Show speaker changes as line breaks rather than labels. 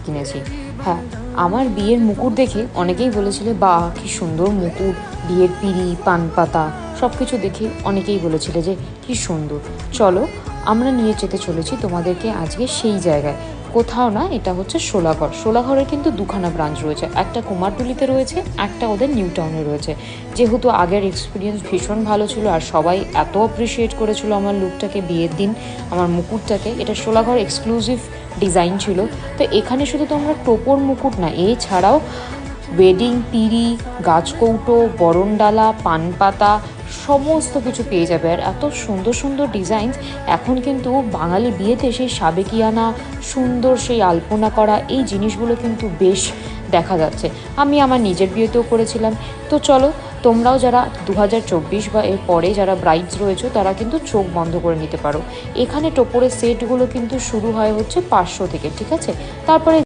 কিনেছি। হ্যাঁ, আমার বিয়ের মুকুট দেখে অনেকেই বলেছিলে বাহ কী সুন্দর মুকুট, বিয়ের পিঁড়ি, পান পাতা সব কিছু দেখে অনেকেই বলেছিলে যে কী সুন্দর। চলো আমরা নিয়ে যেতে চলেছি তোমাদেরকে আজকে সেই জায়গায়, কোথাও না, এটা হচ্ছে শোলাঘর। শোলাঘরের কিন্তু দুখানা ব্রাঞ্চ রয়েছে, একটা কুমারটুলিতে রয়েছে, একটা ওদের নিউ টাউনে রয়েছে। যেহেতু আগের এক্সপিরিয়েন্স ভীষণ ভালো ছিল আর সবাই এত অ্যাপ্রিসিয়েট করেছিল আমার লুকটাকে, বিয়ের দিন আমার মুকুটটাকে, এটা শোলাঘর এক্সক্লুসিভ ডিজাইন ছিল। তো এখানে শুধু তোমরা টোপর মুকুট না, এছাড়াও ওয়েডিং পিঁড়ি, গাছকৌটো, বরণডালা, পানপাতা সমস্ত কিছু পেয়ে যাবে। আর এত সুন্দর সুন্দর ডিজাইনস, এখন কিন্তু বাঙালি বিয়েতে সেই সাবেকিয়ানা সুন্দর সেই আলপনা করা এই জিনিসগুলো কিন্তু বেশ দেখা যাচ্ছে। আমি আমার নিজের বিয়েতেও করেছিলাম। তো চলো তোমরাও যারা 2024 বা এর পরে যারা ব্রাইডস রয়েছে তারা কিন্তু চোখ বন্ধ করে নিতে পারো। এখানে টোপরের সেটগুলো কিন্তু শুরু হয় হচ্ছে 500 থেকে, ঠিক আছে? তারপরে